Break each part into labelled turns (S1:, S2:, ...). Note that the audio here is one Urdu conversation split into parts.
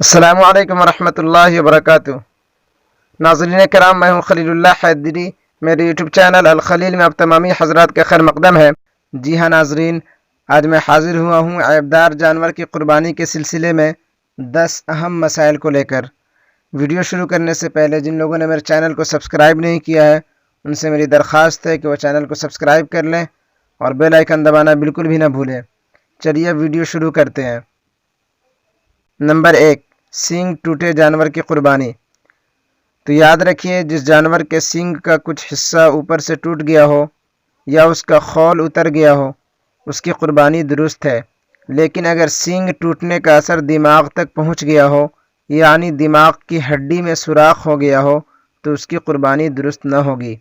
S1: السلام علیکم ورحمۃ اللہ وبرکاتہ۔ ناظرین کرام، میں ہوں خلیل اللہ حیدری۔ میرے یوٹیوب چینل الخلیل میں اب تمامی حضرات کا خیر مقدم ہے۔ جی ہاں ناظرین، آج میں حاضر ہوا ہوں عیبدار جانور کی قربانی کے سلسلے میں 10 اہم مسائل کو لے کر۔ ویڈیو شروع کرنے سے پہلے جن لوگوں نے میرے چینل کو سبسکرائب نہیں کیا ہے ان سے میری درخواست ہے کہ وہ چینل کو سبسکرائب کر لیں اور بیل آئیکن دبانا بالکل بھی نہ بھولیں۔ چلیے ویڈیو شروع کرتے ہیں۔ نمبر 1، سینگ ٹوٹے جانور کی قربانی۔ تو یاد رکھیے، جس جانور کے سینگ کا کچھ حصہ اوپر سے ٹوٹ گیا ہو یا اس کا خول اتر گیا ہو اس کی قربانی درست ہے، لیکن اگر سینگ ٹوٹنے کا اثر دماغ تک پہنچ گیا ہو یعنی دماغ کی ہڈی میں سوراخ ہو گیا ہو تو اس کی قربانی درست نہ ہوگی۔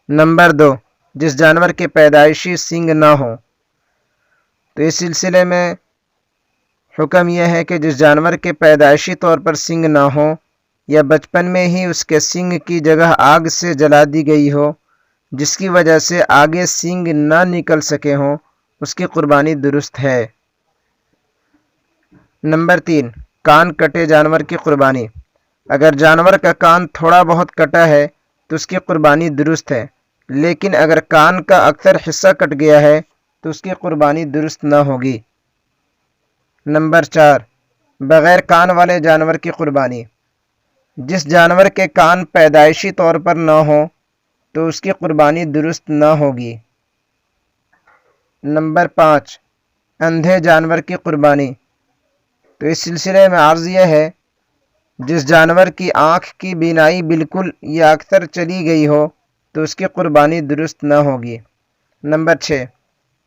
S1: نمبر 2، جس جانور کے پیدائشی سینگ نہ ہو۔ تو اس سلسلے میں حکم یہ ہے کہ جس جانور کے پیدائشی طور پر سینگ نہ ہو یا بچپن میں ہی اس کے سینگ کی جگہ آگ سے جلا دی گئی ہو جس کی وجہ سے آگے سینگ نہ نکل سکے ہوں اس کی قربانی درست ہے۔ نمبر 3، کان کٹے جانور کی قربانی۔ اگر جانور کا کان تھوڑا بہت کٹا ہے تو اس کی قربانی درست ہے، لیکن اگر کان کا اکثر حصہ کٹ گیا ہے تو اس کی قربانی درست نہ ہوگی۔ نمبر 4، بغیر کان والے جانور کی قربانی۔ جس جانور کے کان پیدائشی طور پر نہ ہو تو اس کی قربانی درست نہ ہوگی۔ نمبر 5، اندھے جانور کی قربانی۔ تو اس سلسلے میں عرض یہ ہے، جس جانور کی آنکھ کی بینائی بالکل یا اکثر چلی گئی ہو تو اس کی قربانی درست نہ ہوگی۔ نمبر 6،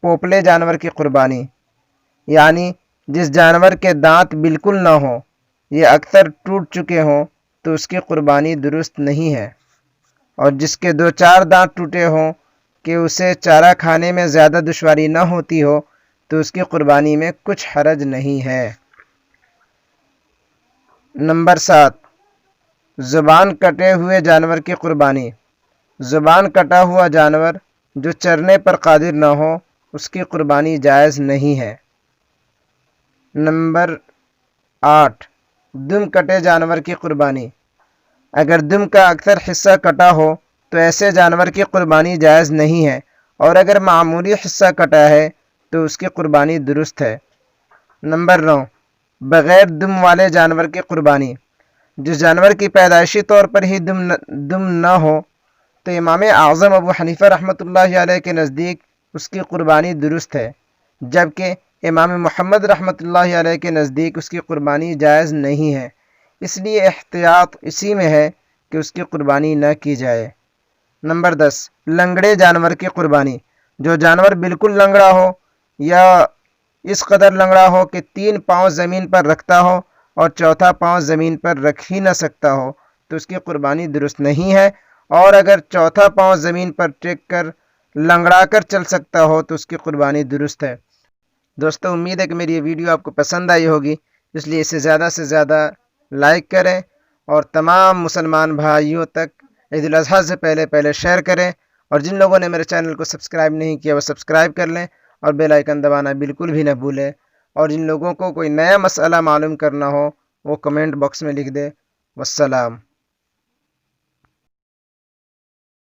S1: پوپلے جانور کی قربانی، یعنی جس جانور کے دانت بالکل نہ ہوں یا اکثر ٹوٹ چکے ہوں تو اس کی قربانی درست نہیں ہے، اور جس کے 2-4 دانت ٹوٹے ہوں کہ اسے چارہ کھانے میں زیادہ دشواری نہ ہوتی ہو تو اس کی قربانی میں کچھ حرج نہیں ہے۔ نمبر 7، زبان کٹے ہوئے جانور کی قربانی۔ زبان کٹا ہوا جانور جو چرنے پر قادر نہ ہو اس کی قربانی جائز نہیں ہے۔ نمبر 8، دم کٹے جانور کی قربانی۔ اگر دم کا اکثر حصہ کٹا ہو تو ایسے جانور کی قربانی جائز نہیں ہے، اور اگر معمولی حصہ کٹا ہے تو اس کی قربانی درست ہے۔ نمبر 9، بغیر دم والے جانور کی قربانی۔ جس جانور کی پیدائشی طور پر ہی دم نہ ہو تو امام اعظم ابو حنیفہ رحمۃ اللہ علیہ کے نزدیک اس کی قربانی درست ہے، جبکہ امام محمد رحمۃ اللہ علیہ کے نزدیک اس کی قربانی جائز نہیں ہے۔ اس لیے احتیاط اسی میں ہے کہ اس کی قربانی نہ کی جائے۔ نمبر 10، لنگڑے جانور کی قربانی۔ جو جانور بالکل لنگڑا ہو یا اس قدر لنگڑا ہو کہ 3 پاؤں زمین پر رکھتا ہو اور چوتھا پاؤں زمین پر رکھ ہی نہ سکتا ہو تو اس کی قربانی درست نہیں ہے، اور اگر چوتھا پاؤں زمین پر ٹیک کر لنگڑا کر چل سکتا ہو تو اس کی قربانی درست ہے۔ دوستو، امید ہے کہ میری یہ ویڈیو آپ کو پسند آئی ہوگی، اس لیے اسے زیادہ سے زیادہ لائک کریں اور تمام مسلمان بھائیوں تک عید الاضحیٰ سے پہلے شیئر کریں، اور جن لوگوں نے میرے چینل کو سبسکرائب نہیں کیا وہ سبسکرائب کر لیں اور بیل آئیکن دبانا بالکل بھی نہ بھولیں، اور جن لوگوں کو کوئی نیا مسئلہ معلوم کرنا ہو وہ کمنٹ باکس میں لکھ دیں۔ والسلام۔